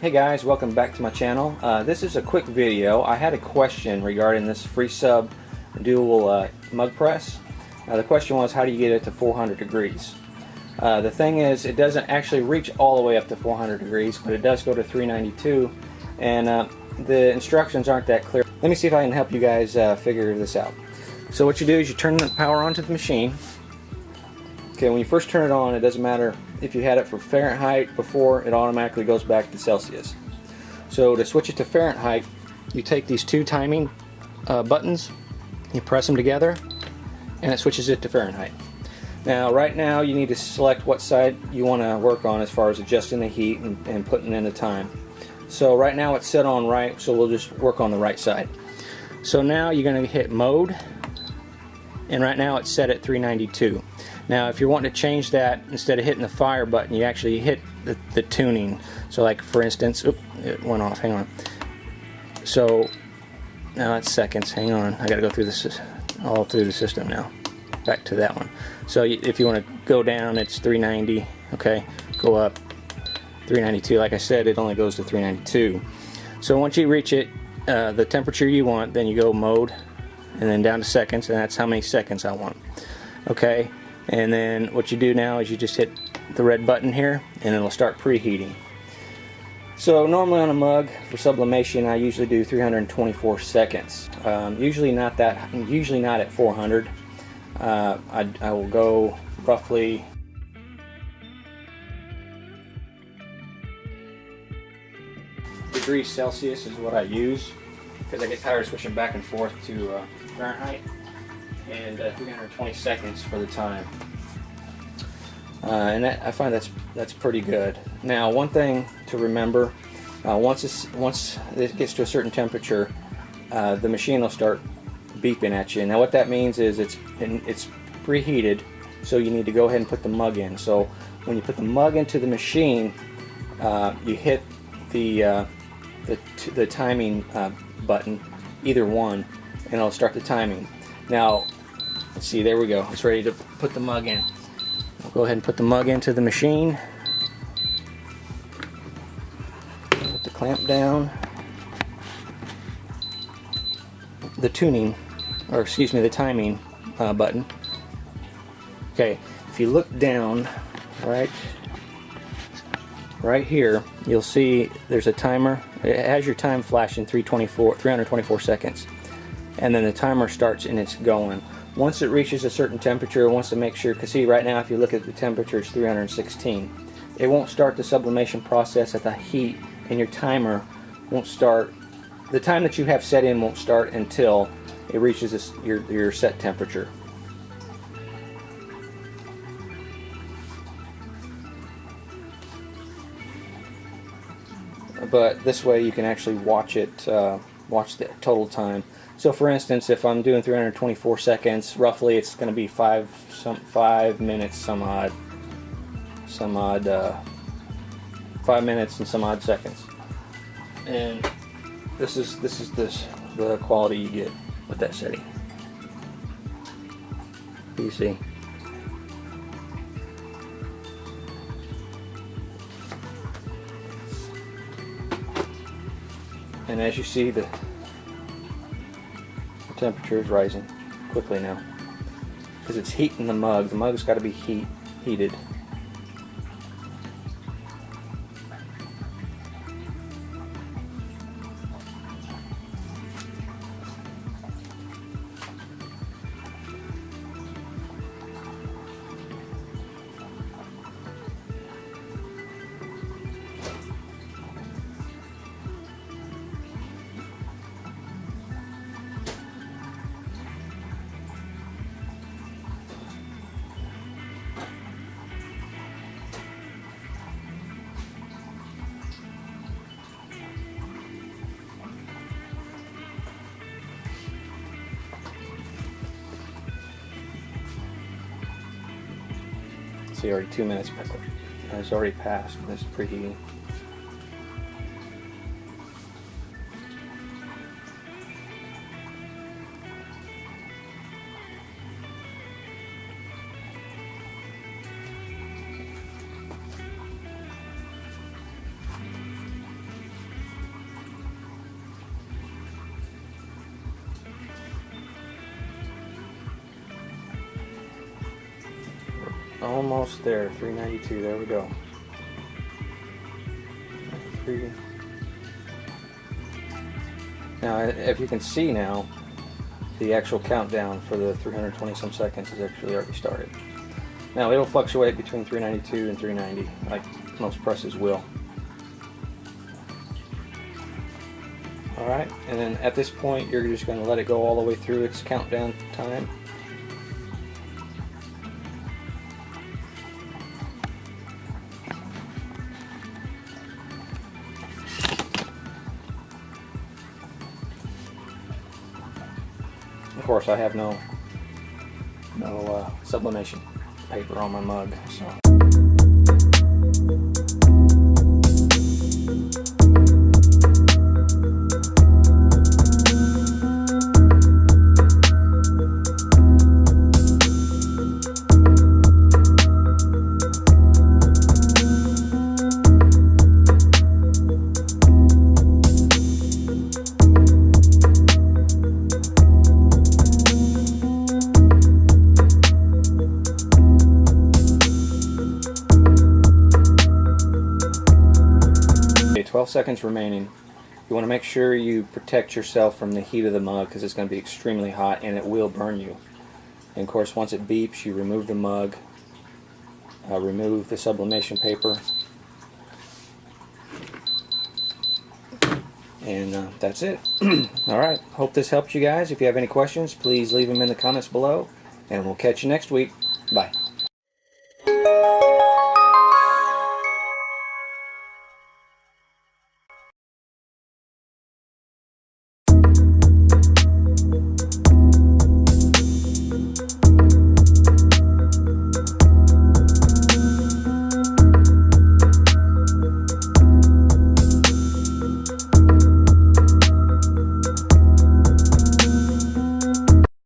Hey guys, welcome back to my channel. This is a quick video. I had a question regarding this FreeSub dual mug press. The question was, how do you get it to 400 degrees? The thing is, it doesn't actually reach all the way up to 400 degrees, but it does go to 392, and the instructions aren't that clear. Let me see if I can help you guys figure this out. So what you do is you turn the power on to the machine. Okay, when you first turn it on, it doesn't matter if you had it for Fahrenheit before, it automatically goes back to Celsius. So to switch it to Fahrenheit, you take these two timing buttons, you press them together, and it switches it to Fahrenheit. Now, right now, you need to select what side you want to work on as far as adjusting the heat and putting in the time. So right now it's set on right, so we'll just work on the right side. So now you're going to hit mode, and right now it's set at 392. Now if you're wanting to change that, instead of hitting the fire button, you actually hit the tuning. So like for instance, oops, it went off, hang on. So now it's seconds, hang on, I gotta go through this all through the system now. Back to that one. So if you want to go down, it's 390, okay, go up 392. Like I said, it only goes to 392. So once you reach it, the temperature you want, then you go mode and then down to seconds, and that's how many seconds I want. Okay, and then what you do now is you just hit the red button here and it'll start preheating. So normally on a mug for sublimation I usually do 324 seconds. Usually not at 400. I will go roughly degrees Celsius is what I use, because I get tired of switching back and forth to Fahrenheit, and 320 seconds for the time. And I find that's pretty good. Now, one thing to remember, once it gets to a certain temperature, the machine will start beeping at you. Now what that means is it's preheated, so you need to go ahead and put the mug in. So when you put the mug into the machine, you hit the timing button, either one, and it'll start the timing. Now let's see, there we go, it's ready to put the mug in. I'll go ahead and put the mug into the machine, put the clamp down, the tuning, or excuse me, the timing button. Okay, if you look down right here, you'll see there's a timer. It has your time flashing 324 seconds, and then the timer starts and it's going. Once it reaches a certain temperature, it wants to make sure, because see right now if you look at the temperature, it's 316. It won't start the sublimation process at the heat, and your timer won't start. The time that you have set in won't start until it reaches your set temperature. But this way you can actually watch it, watch the total time. So for instance, if I'm doing 324 seconds, roughly it's going to be 5 minutes, some odd 5 minutes and some odd seconds. And this is the quality you get with that setting. You see. And as you see, the temperature is rising quickly now, because it's heating the mug. The mug's got to be heated. See, already 2 minutes has already passed this preheating. Almost there, 392, there we go. 3. Now, if you can see now, the actual countdown for the 320 some seconds has actually already started. Now, it'll fluctuate between 392 and 390, like most presses will. Alright, and then at this point, you're just going to let it go all the way through its countdown time. Of course, I have no sublimation paper on my mug, so. Okay, 12 seconds remaining. You want to make sure you protect yourself from the heat of the mug because it's going to be extremely hot and it will burn you. And of course, once it beeps, you remove the mug, remove the sublimation paper, and that's it. Alright, hope this helped you guys. If you have any questions, please leave them in the comments below, and we'll catch you next week. Bye.